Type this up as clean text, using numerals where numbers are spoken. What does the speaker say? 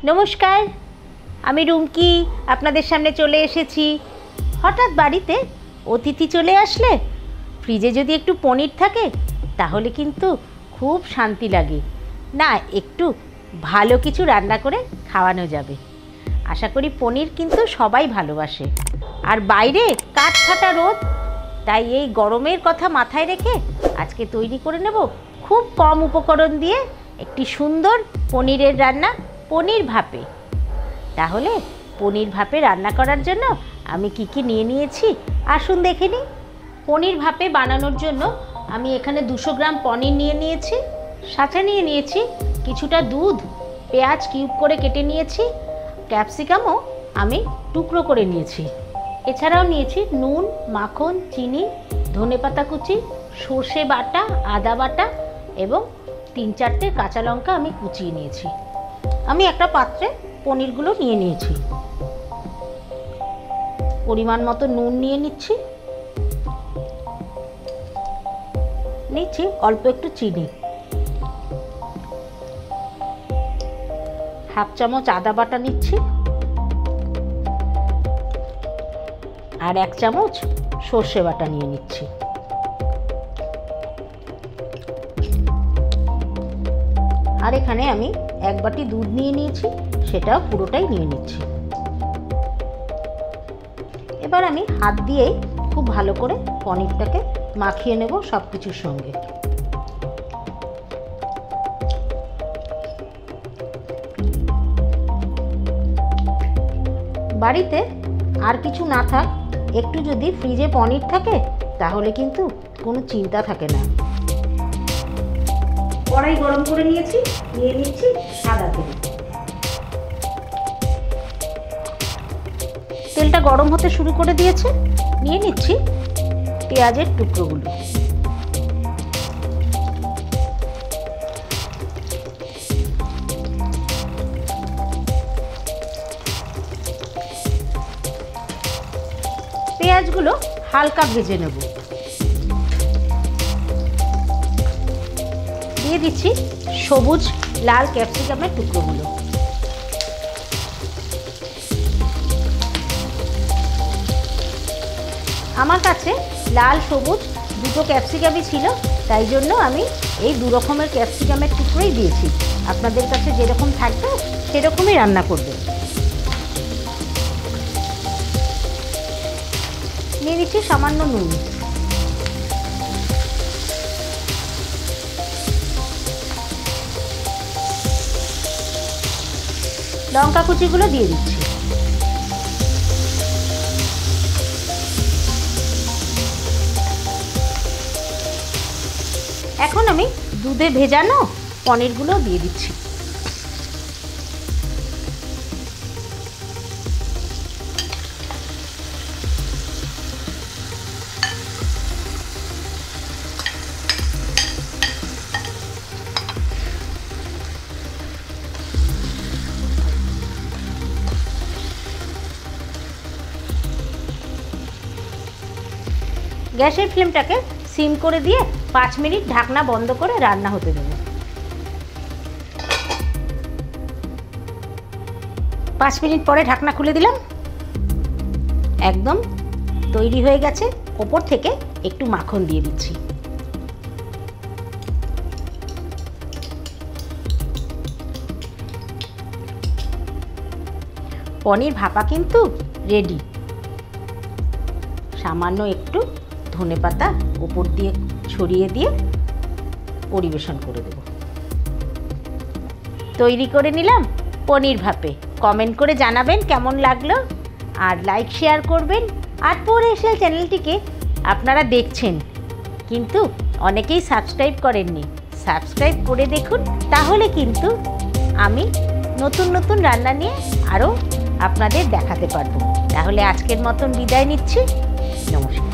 নমস্কার, আমি রুমকি আপনাদের সামনে চলে এসেছি। হঠাৎ বাড়িতে অতিথি চলে আসলে ফ্রিজে যদি একটু পনির থাকে তাহলে কিন্তু খুব শান্তি লাগে না, একটু ভালো কিছু রান্না করে খাওয়ানো যাবে। আশা করি পনির কিন্তু সবাই ভালোবাসে, আর বাইরে কাঠফাটা রোদ, তাই এই গরমের কথা মাথায় রেখে আজকে তৈরি করে নেব খুব কম উপকরণ দিয়ে একটি সুন্দর পনিরের রান্না, পনির ভাপে। তাহলে পনির ভাপে রান্না করার জন্য আমি কি নিয়ে নিয়েছি আসুন দেখে নিই। পনির ভাপে বানানোর জন্য আমি এখানে 200 গ্রাম পনির নিয়ে নিয়েছি, সাথে নিয়ে নিয়েছি কিছুটা দুধ, পেঁয়াজ কিউব করে কেটে নিয়েছি, ক্যাপসিকামও আমি টুকরো করে নিয়েছি। এছাড়াও নিয়েছি নুন, মাখন, চিনি, ধনেপাতা কুচি, সর্ষে বাটা, আদা বাটা এবং 3-4টে কাঁচা লঙ্কা আমি কুচিয়ে নিয়েছি। আমি একটা পাত্রে পনিরগুলো নিয়ে নিয়েছি। পরিমাণ মতো নুন নিয়ে নিচ্ছি অল্প একটু চিনি, হাফ চামচ আদা বাটা নিচ্ছি, আর 1 চামচ সর্ষে বাটা নিয়ে নিচ্ছি। আর এখানে আমি 1 বাটি দুধ নিয়ে নিয়েছি, সেটাও পুরোটাই নিয়ে নিচ্ছি। এবার আমি হাত দিয়েই খুব ভালো করে পনিরটাকে মাখিয়ে নেব সব কিছুর সঙ্গে। বাড়িতে আর কিছু না থাক, একটু যদি ফ্রিজে পনির থাকে তাহলে কিন্তু কোনো চিন্তা থাকে না। কড়াই গরম করে নিয়েছি, নিয়ে নিচ্ছি সাদা তেল। তেলটা গরম হতে শুরু করে দিয়েছে, নিয়ে নিচ্ছি পেঁয়াজের টুকরোগুলো। পেঁয়াজগুলো হালকা ভেজে নেব। দিয়ে দিচ্ছি সবুজ লাল ক্যাপসিকামের টুকরোগুলো। আমার কাছে লাল সবুজ দুটো ক্যাপসিকামই ছিল, তাই জন্য আমি এই 2 রকমের ক্যাপসিকামের টুকরোই দিয়েছি। আপনাদের কাছে যেরকম থাকবে সেরকমই রান্না করবেন। নিয়ে নিচ্ছি সামান্য নুন, লঙ্কা কুচিগুলো দিয়ে দিচ্ছি। এখন আমি দুধে ভেজানো পনিরগুলো দিয়ে দিচ্ছি। গ্যাসের ফ্লেমটাকে সিম করে দিয়ে 5 মিনিট ঢাকনা বন্ধ করে রান্না হতে দেব। 5 মিনিট পরে ঢাকনা খুলে দিলাম। একদম তৈরি হয়ে গেছে। ওপর থেকে একটু মাখন দিয়ে দিচ্ছি। পনির ভাপা কিন্তু রেডি। সামান্য একটু ধনেপাতা উপর দিয়ে ছড়িয়ে দিয়ে পরিবেশন করে দেব। তৈরি করে নিলাম পনির ভাপে। কমেন্ট করে জানাবেন কেমন লাগলো, আর লাইক শেয়ার করবেন। আর পরে এসে চ্যানেলটিকে আপনারা দেখছেন কিন্তু অনেকেই সাবস্ক্রাইব করেননি, সাবস্ক্রাইব করে দেখুন, তাহলে কিন্তু আমি নতুন নতুন রান্না নিয়ে আরও আপনাদের দেখাতে পারবো। তাহলে আজকের মতন বিদায় নিচ্ছি। নমস্কার।